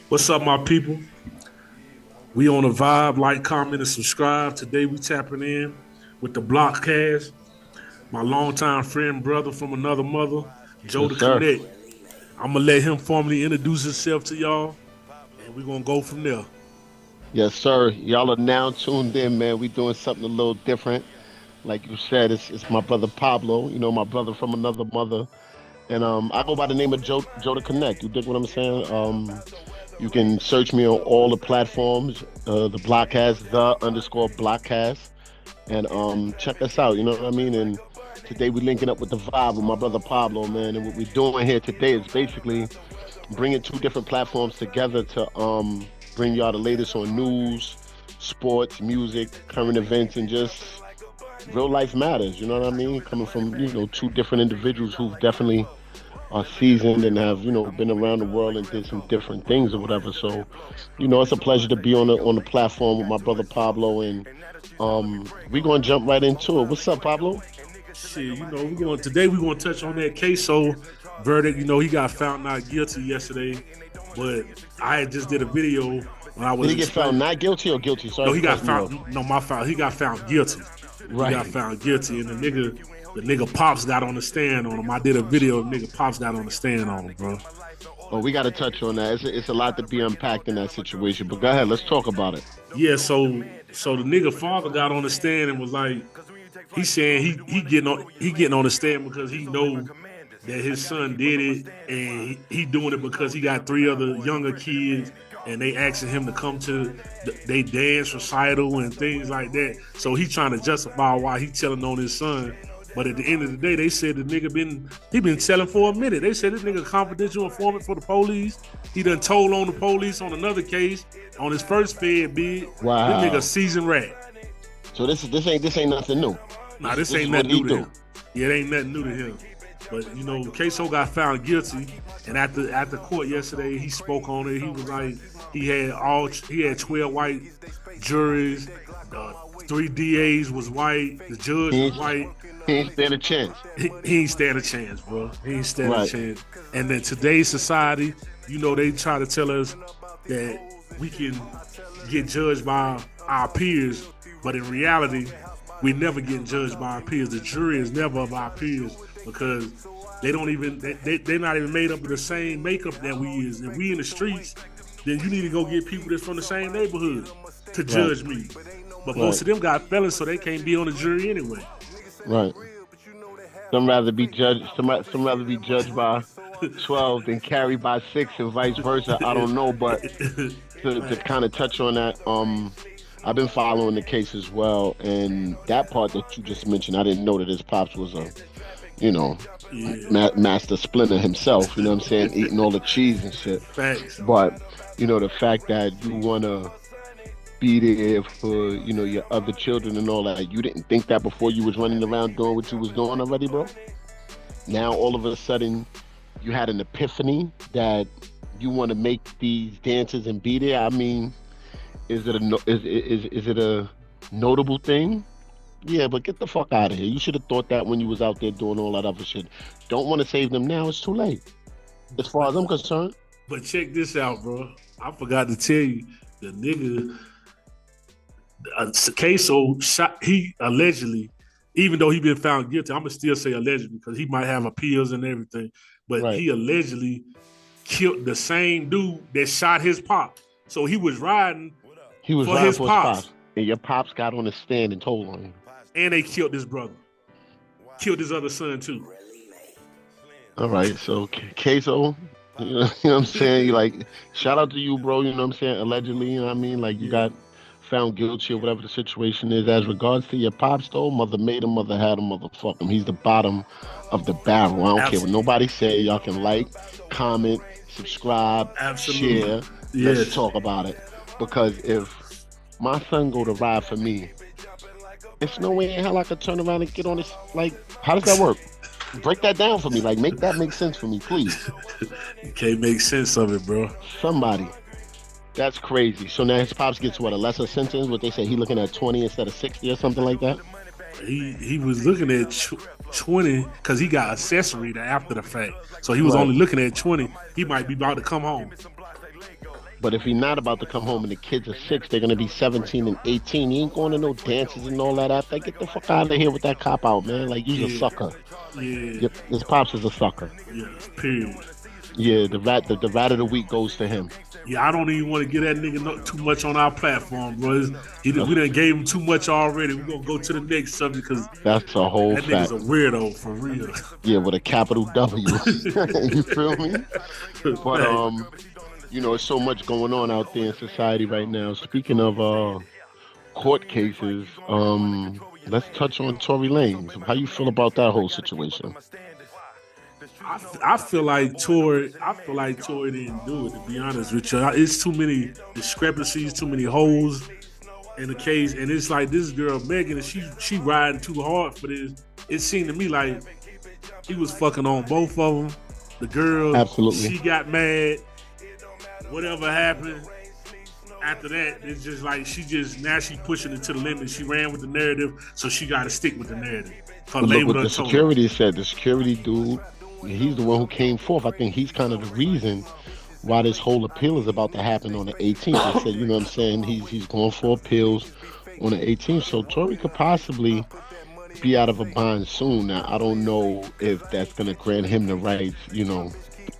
What's up, my people? We on a vibe. Like, comment, and subscribe. Today we tapping in with the Blockcast. My longtime friend, brother from another mother, Joe Yes, the sir. Connect. I'm gonna let him formally introduce himself to y'all, and we're gonna go from there. Yes, sir. Y'all are now tuned in, man. We doing something a little different. Like you said, it's my brother Pablo, my brother from another mother. And I go by the name of Joe to Connect. You dig what I'm saying? You can search me on all the platforms. The Blockcast, the underscore Blockcast. And check us out, you know what I mean? And today we linking up with the vibe with my brother Pablo, man. And what we're doing here today is basically bringing two different platforms together to bring y'all the latest on news, sports, music, current events, and just real life matters. You know what I mean? Coming from two different individuals who've definitely are seasoned and have been around the world and did some different things or whatever. So, it's a pleasure to be on the platform with my brother Pablo, and we're gonna jump right into it. What's up, Pablo? Shit, we're gonna touch on that queso verdict. He got found not guilty yesterday, but I had just did a video when I Did was he get found explaining. not guilty or guilty? Sorry No, for he got cutting you off. found. No, my fault. He got found guilty. He got Right. found guilty, and the nigga pops got on the stand on him. I did a video. Nigga pops got on the stand on him, bro. Oh, we got to touch on that. It's a lot to be unpacked in that situation. But go ahead, let's talk about it. Yeah, so the nigga father got on the stand and was like, he saying he getting on the stand because he know that his son did it, and he doing it because he got three other younger kids, and they asking him to come to they dance recital and things like that. So he trying to justify why he telling on his son. But at the end of the day, they said the nigga been telling for a minute. They said this nigga confidential informant for the police. He done told on the police on another case on his first Fed bid. This nigga Wow. seasoned rat. So this ain't nothing new. Nah, This this this is ain't what nothing he new to do. him. Yeah, it ain't nothing new to him. But Queso got found guilty, and at the court yesterday, he spoke on it. He was like, he had 12 white juries, uh, three DAs was white, the judge He was ain't, white. he ain't stand a chance. He ain't stand a chance, bro. He ain't stand a Right. chance. And then today's society, they try to tell us that we can get judged by our peers, but in reality, we never get judged by our peers. The jury is never of our peers because they don't even they're not even made up of the same makeup that we is. If we in the streets, then you need to go get people that's from the same neighborhood to Right. judge me. But most Right. of them got felons, so they can't be on the jury anyway. Right. Some rather be judged by 12 than carried by 6 and vice versa. I don't know, but to Right. kind of touch on that, I've been following the case as well, and that part that you just mentioned, I didn't know that his pops was a, you know, Yeah. master splinter himself. You know what I'm saying? Eating all the cheese and shit. Facts. But the fact that you wanna be there for your other children and all that, you didn't think that before you was running around doing what you was doing already, bro. Now all of a sudden you had an epiphany that you want to make these dances and be there. I mean, is it a is it a notable thing? Yeah, but get the fuck out of here. You should have thought that when you was out there doing all that other shit. Don't want to save them now. It's too late. As far But as I'm concerned. but check this out, bro. I forgot to tell you, the nigga Queso shot. He allegedly, even though he been found guilty, I'm gonna still say allegedly because he might have appeals and everything. But Right. he allegedly killed the same dude that shot his pop. So he was riding He was for riding his for his pops, pops, and your pops got on the stand and told on him. and they killed his brother, killed his other son too. All right, so Queso, you know what I'm saying? You like, shout out to you, bro. You know what I'm saying? Allegedly, you know what I mean? Like you Yeah, got found guilty or whatever the situation is. As regards to your pops, though, mother made him, mother had him, motherfuck him. He's the bottom of the barrel. I don't care what absolutely, nobody say. Y'all can like, comment, subscribe, absolutely, share. Let's yes. talk about it. Because if my son go to ride for me, it's no way in hell I could turn around and get on this. Like, how does that work? Break that down for me. Like, make that make sense for me, please. You can't make sense of it, bro. Somebody. That's crazy. So now his pops gets what, a lesser sentence? What they say, he looking at 20 instead of 60 or something like that? He was looking at 20 because he got accessory to after the fact. So he was Right. only looking at 20. He might be about to come home. But if he's not about to come home and the kids are 6, they're gonna be 17 and 18. He ain't going to no dances and all that after. Get the fuck out of here with that cop out, man. Like, you's a Yeah, sucker. yeah, Yep, his pops is a sucker. yeah. Period. Yeah, the rat of the week goes to him. Yeah, I don't even want to get that nigga too much on our platform, bro. We done gave him too much already. We're gonna go to the next subject because That's a whole that nigga's fact. a weirdo for real. Yeah, with a capital W. You feel me? But there's so much going on out there in society right now. Speaking of court cases, let's touch on Tory Lanez. How you feel about that whole situation? I feel like Tory didn't do it, to be honest with you. It's too many discrepancies, too many holes in the case, and it's like this girl Megan, she riding too hard for this. It seemed to me like he was fucking on both of them. The girl, Absolutely. she got mad. Whatever happened after that, it's just like she pushing it to the limit. She ran with the narrative, so she got to stick with the narrative. But look what the security said. The security dude, he's the one who came forth. I think he's kind of the reason why this whole appeal is about to happen on the 18th. They said, you know what I'm saying, he's going for appeals on the 18th. So Tory could possibly be out of a bond soon. Now, I don't know if that's going to grant him the rights,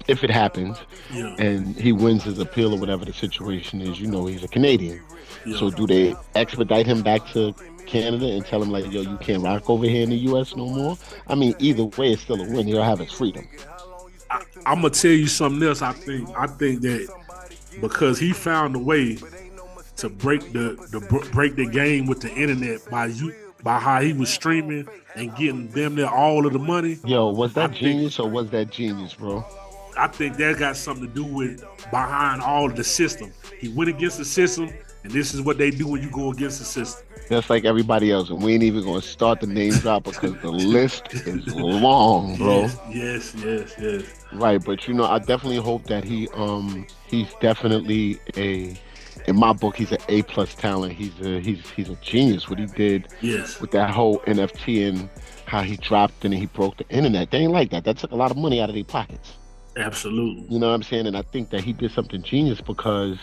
if it happens, and he wins his appeal or whatever the situation is. He's a Canadian. Yeah. So do they expedite him back to Canada and tell him, like, yo, you can't rock over here in the U.S. no more? I mean, either way, it's still a win. He'll have his freedom. I'm gonna tell you something else. I think that because he found a way to break the game with the internet by how he was streaming and getting them there all of the money. Yo, was that genius or was that genius, bro? I think that got something to do with behind all of the system. He went against the system, and this is what they do when you go against the system. Just like everybody else, and we ain't even gonna start the name drop because the list is long, bro. Yes. Right, but I definitely hope that he's definitely in my book, he's an A+ talent. He's a genius. What he did with that whole NFT and how he dropped and he broke the internet. They ain't like that. That took a lot of money out of their pockets. Absolutely. You know what I'm saying? And I think that he did something genius because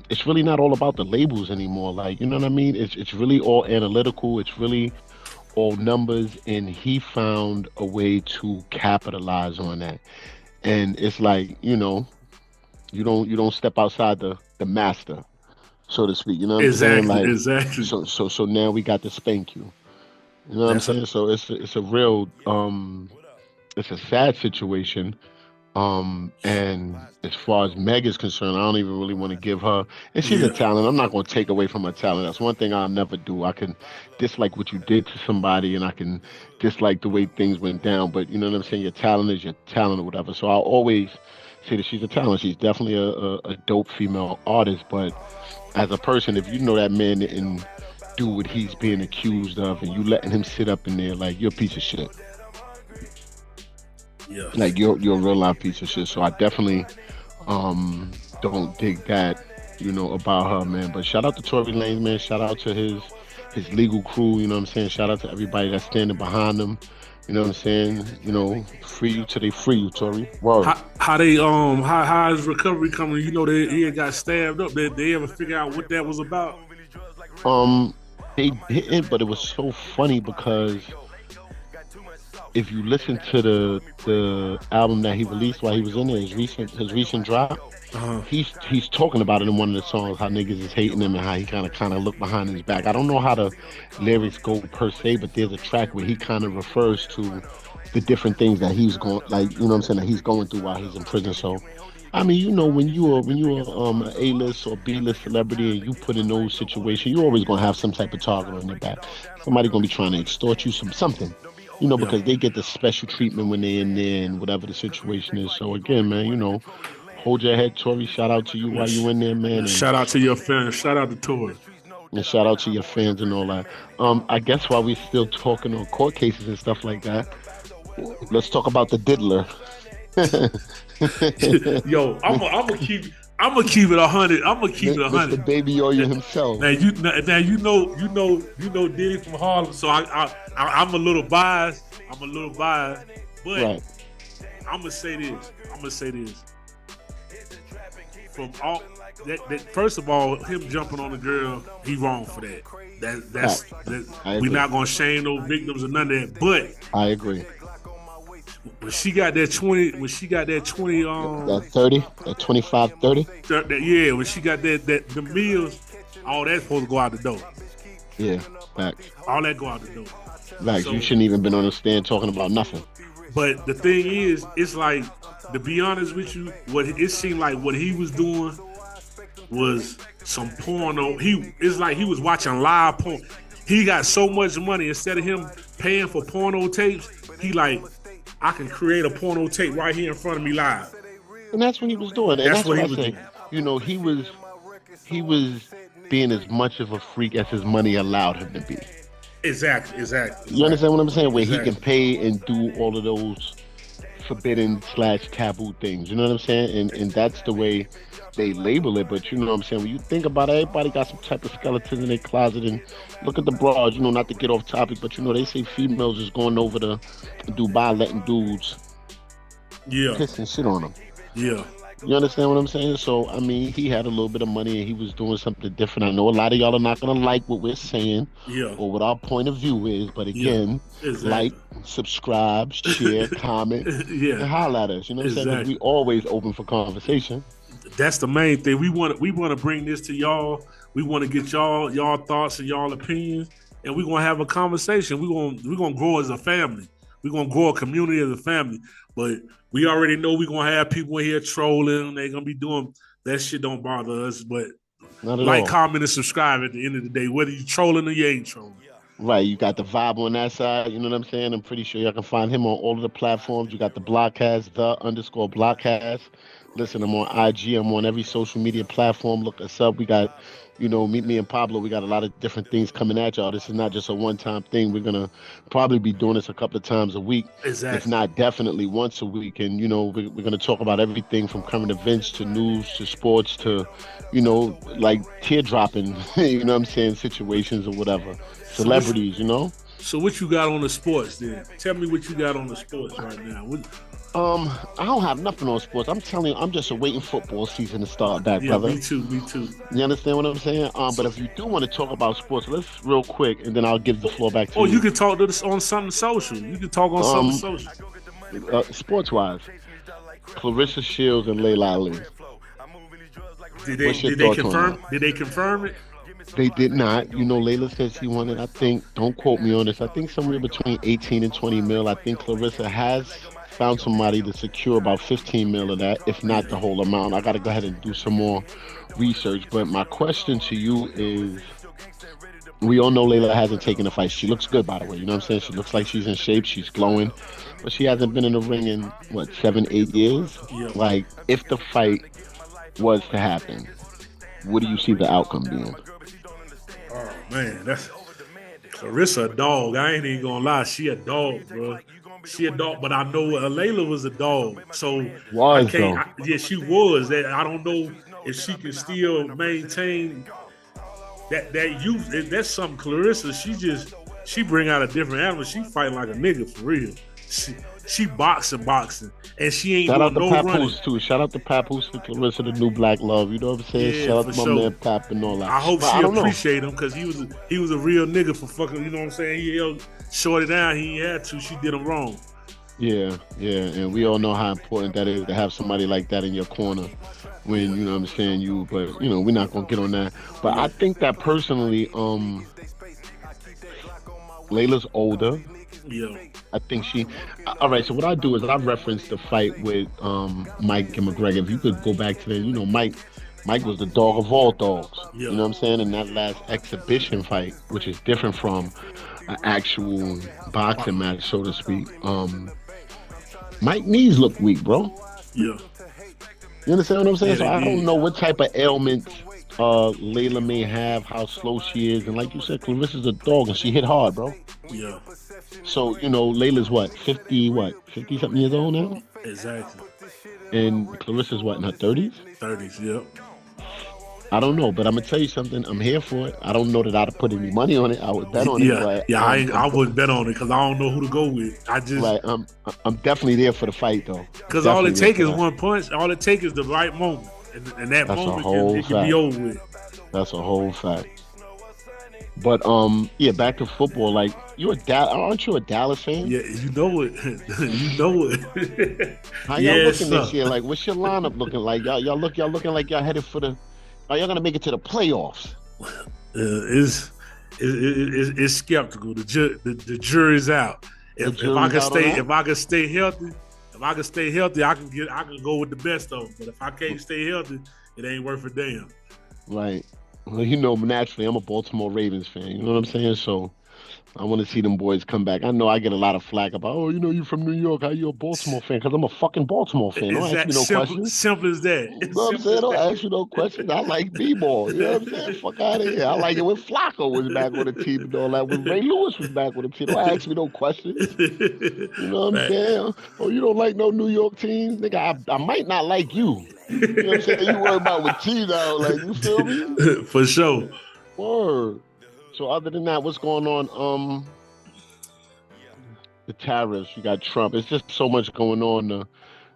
it's really not all about the labels anymore. Like, you know what I mean? It's really all analytical. It's really all numbers, and he found a way to capitalize on that. And it's like, you don't step outside the master, so to speak. You know what I'm saying? Like, exactly. So now we got to spank you. You know what I'm saying? So it's a real it's a sad situation. And as far as Meg is concerned, I don't even really want to give her, and she's a talent. I'm not going to take away from her talent. That's one thing I'll never do. I can dislike what you did to somebody, and I can dislike the way things went down. But you know what I'm saying? Your talent is your talent or whatever. So I'll always say that she's a talent. She's definitely a dope female artist. But as a person, if you know that man didn't do what he's being accused of, and you letting him sit up in there, like, you're a piece of shit. Yeah. Like, you're a real life piece of shit. So I definitely don't dig that, about her, man. But shout out to Tory Lanez, man. Shout out to his legal crew, you know what I'm saying? Shout out to everybody that's standing behind him. You know what I'm saying? Free you till they free you, Tory. Word. How his recovery coming? He had got stabbed up. They ever figure out what that was about? They didn't, but it was so funny because if you listen to the album that he released while he was in there, his recent drop, he's talking about it in one of the songs, how niggas is hating him and how he kind of look behind his back. I don't know how the lyrics go per se, but there's a track where he kind of refers to the different things that he's going, like, you know what I'm saying, that he's going through while he's in prison. So I mean, when you're an A-list or B-list celebrity and you put in those situations, you're always gonna have some type of target on your back. Somebody gonna be trying to extort you something. Because they get the special treatment when they're in there and whatever the situation is. So again, man, hold your head, Tory. Shout out to you while you in there, man. And shout out to your fans. Shout out to Tory. And shout out to your fans and all that. I guess while we're still talking on court cases and stuff like that, let's talk about the diddler. Yo, I'm gonna keep it 100. I'm gonna keep it 100. Mr. Baby Oya himself. Now you know Diddy from Harlem, so I'm a little biased. But right. I'm gonna say this. from all that first of all, him jumping on the girl, he wrong for that. I We're agree. not gonna shame no victims or none of that. But I agree. when she got that 20, That 30, that 25, 30. when she got the meals, all that's supposed to go out the door. Yeah, facts. All that go out the door. Facts. So, You shouldn't even been on the stand talking about nothing. but the thing is, it's like, to be honest with you, what it seemed like what he was doing was some porno. It's like he was watching live porn. He got so much money, instead of him paying for porno tapes, he like, I can create a porno tape right here in front of me live. And that's what he was doing. And That's that's what what he I was say. doing. He was being as much of a freak as his money allowed him to be. Exactly. You understand what I'm saying? Where Exactly. he can pay and do all of those forbidden / taboo things. You know what I'm saying? And that's the way they label it. But you know what I'm saying? When you think about it, everybody got some type of skeletons in their closet. And look at the broads, not to get off topic, but they say females is going over to Dubai letting dudes Yeah. piss and shit on them. Yeah. You understand what I'm saying? So, I mean, he had a little bit of money and he was doing something different. I know a lot of y'all are not going to like what we're saying Yeah. or what our point of view is. But again, Exactly. like, subscribe, share, comment, and holler at us. You know what I'm saying? Because we always open for conversation. That's the main thing. We want to bring this to y'all. We want to get y'all thoughts and y'all opinions, and we're gonna have a conversation. We're gonna grow as a family. We're gonna grow a community as a family. But we already know we're gonna have people in here trolling. They're gonna be doing that shit. Don't bother us. But like, comment, and subscribe at the end of the day, whether you trolling or you ain't trolling. Right, you got the vibe on that side. You know what I'm saying? I'm pretty sure y'all can find him on all of the platforms. You got the Blockcast, _Blockcast. Listen, I'm on IG. I'm on every social media platform. Look us up. We got, meet me and Pablo. We got a lot of different things coming at y'all. This is not just a one-time thing. We're going to probably be doing this a couple of times a week. Exactly. If not, definitely once a week. And, we're going to talk about everything from current events to news to sports to, like tear-dropping, you know what I'm saying, situations or whatever. Celebrities, So what you got on the sports then? Tell me what you got on the sports right now. I don't have nothing on sports. I'm telling you, I'm just awaiting football season to start back, brother. Me too. You understand what I'm saying? But if you do want to talk about sports, let's real quick, and then I'll give the floor back to you. Oh, you can talk on something social. You can talk on something social. Sports-wise, Clarissa Shields and Layla Ali. Did they confirm? Did they confirm it? They did not. Layla says she wanted, I think, don't quote me on this, I think somewhere between 18 and 20 mil. I think Clarissa has found somebody to secure about 15 mil of that, if not the whole amount. I got to go ahead and do some more research. But my question to you is, we all know Layla hasn't taken a fight. She looks good, by the way. You know what I'm saying? She looks like she's in shape. She's glowing. But she hasn't been in the ring in, 7, 8 years? Yeah. Like, if the fight was to happen, what do you see the outcome being? Oh, man, that's Clarissa a dog. I ain't even gonna lie. She a dog, bro. She a dog, but I know Layla was a dog. So she was. I don't know if she can still maintain that youth. That's something Clarissa. She bring out a different animal. She fighting like a nigga for real. She boxing, and she ain't doing no running. Papoose too. Shout out to Papoose and Clarissa, the new Black Love. You know what I'm saying? Yeah, shout out to my man Pap and all that. I hope she appreciate him, because he was a real nigga for fucking. You know what I'm saying? He held shorty down. He ain't had to. She did him wrong. Yeah, and we all know how important that is to have somebody like that in your corner when, you know what I'm saying, but we're not gonna get on that. But I think that personally, Layla's older. Yeah. I think all right, so what I do is I reference the fight with Mike and McGregor. If you could go back to the, Mike was the dog of all dogs. Yeah. You know what I'm saying? In that last exhibition fight, which is different from an actual boxing match, so to speak. Mike's knees look weak, bro. Yeah. You understand what I'm saying? So I don't know what type of ailments Layla may have, how slow she is, and like you said, Clarissa's a dog and she hit hard, bro. Yeah. So, Layla's 50 something years old now? Exactly. And Clarissa's in her 30s? 30s, yep. I don't know, but I'm gonna tell you something. I'm here for it. I don't know that I'd put any money on it. I would bet on it. But I wouldn't bet on it because I don't know who to go with. I'm definitely there for the fight though. Because all it takes is one punch. All it takes is the right moment. and that That's a moment whole it can be fact. over with. That's a whole fact. But yeah, back to football. Like aren't you a Dallas fan? Yeah, you know it. You know it. How y'all Yes, looking sir. this year? Like, what's your lineup looking like? Y'all looking like y'all headed for the. Are y'all gonna make it to the playoffs? It's, it's skeptical. The jury's out. The If I jury's can out on stay that. if I can stay healthy, I can go with the best of them. But if I can't stay healthy, it ain't worth a damn. Right. Well, you know, naturally, I'm a Baltimore Ravens fan. You know what I'm saying? So I want to see them boys come back. I know I get a lot of flack about, oh, you know, you from New York. How you a Baltimore fan? Because I'm a fucking Baltimore fan. Don't It's ask that me no simple. questions. Simple as that. You It's know what I'm simple saying? as Don't that. ask me no questions. I like B-ball. You know what I'm saying? Fuck out of here. I like it when Flacco was back on the team and all that. When Ray Lewis was back on the team. Don't ask me no questions. You know what I'm Fact. saying? Oh, you don't like no New York teams? Nigga, I might not like you. You know what I'm saying? You worry about what teams out. Like, you feel me? For sure. Word. So other than that, what's going on? The tariffs, you got Trump. It's just so much going on.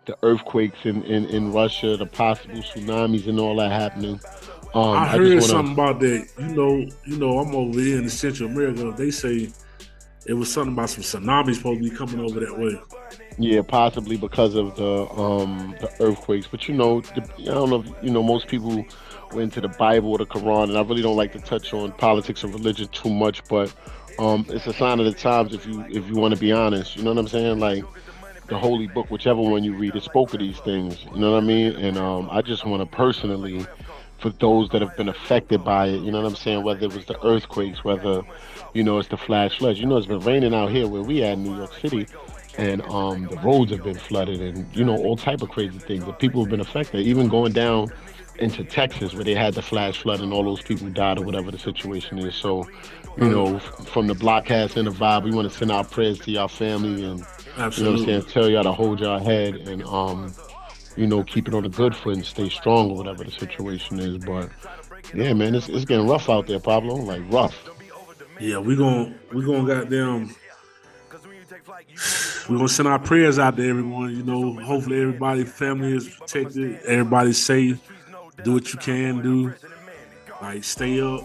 The earthquakes in Russia, the possible tsunamis and all that happening. I I just heard wanna something about that. I'm over here in the Central America. They say it was something about some tsunamis supposed to be coming over that way. yeah, possibly because of the earthquakes. But I don't know if, most people were into the Bible or the Quran, and I really don't like to touch on politics or religion too much, but it's a sign of the times if you want to be honest. You know what I'm saying? Like the holy book, whichever one you read, it spoke of these things. You know what I mean? And I just want to personally, for those that have been affected by it, you know what I'm saying? Whether it was the earthquakes, whether it's the flash floods. It's been raining out here where we at in New York City, and the roads have been flooded, and all type of crazy things. The people have been affected, even going down into Texas where they had the flash flood and all those people died or whatever the situation is. So, from the Blockcast and the Vibe, we want to send our prayers to y'all family and what I'm Absolutely. saying, tell y'all to hold y'all head and keep it on the good foot and stay strong or whatever the situation is. But yeah, man, it's getting rough out there, Pablo. Like rough. Yeah, we gonna goddamn we're gonna send our prayers out to everyone. Hopefully everybody family is protected, everybody's safe. Do what you can do. Like stay up.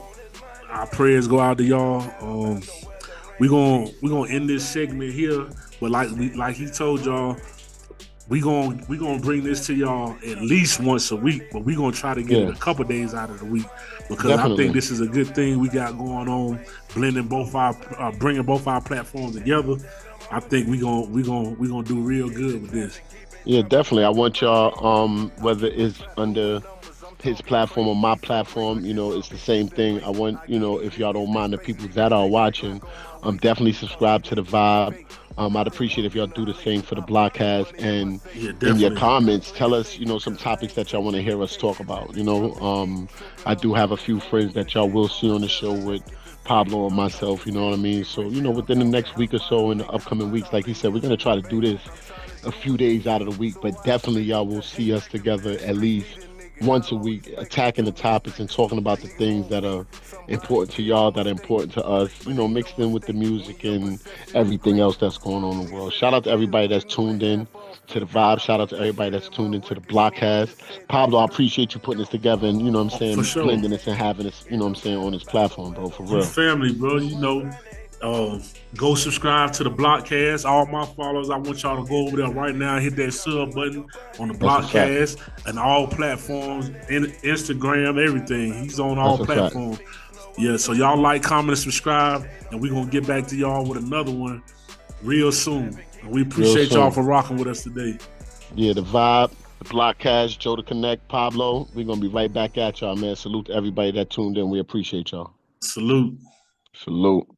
Our prayers go out to y'all. We gonna end this segment here, but like he told y'all, we gonna bring this to y'all at least once a week, but we gonna try to get it Yeah, a couple days out of the week because I think definitely. this is a good thing we got going on, blending bringing both our platforms together. I think we gonna do real good with this. Yeah, definitely. I want y'all, whether it's under his platform or my platform, it's the same thing. I want, if y'all don't mind the people that are watching, definitely subscribe to the Vibe. I'd appreciate if y'all do the same for the Blockcast and Yeah, in your definitely. comments, tell us, some topics that y'all want to hear us talk about. I do have a few friends that y'all will see on the show with Pablo and myself, you know what I mean? So, within the next week or so in the upcoming weeks, like he said, we're gonna try to do this a few days out of the week, but definitely y'all will see us together at least once a week, attacking the topics and talking about the things that are important to y'all, that are important to us, mixed in with the music and everything else that's going on in the world. Shout out to everybody that's tuned in to the Vibe. Shout out to everybody that's tuned into the Blockcast. Pablo, I appreciate you putting this together and, For sure. blending this and having this, on this platform, bro, for You real. family, bro. Uh, go subscribe to the Blockcast. All my followers, I want y'all to go over there right now, hit that sub button on the That's a fact. Blockcast and all platforms, Instagram, everything. He's on all That's a fact. platforms. Yeah, so y'all like, comment, and subscribe, and we're gonna get back to y'all with another one real soon. And we Real appreciate y'all soon. for rocking with us today. Yeah, the Vibe, the Blockcast, Joe to Connect, Pablo. We're gonna be right back at y'all, man. Salute to everybody that tuned in. We appreciate y'all. Salute. Salute.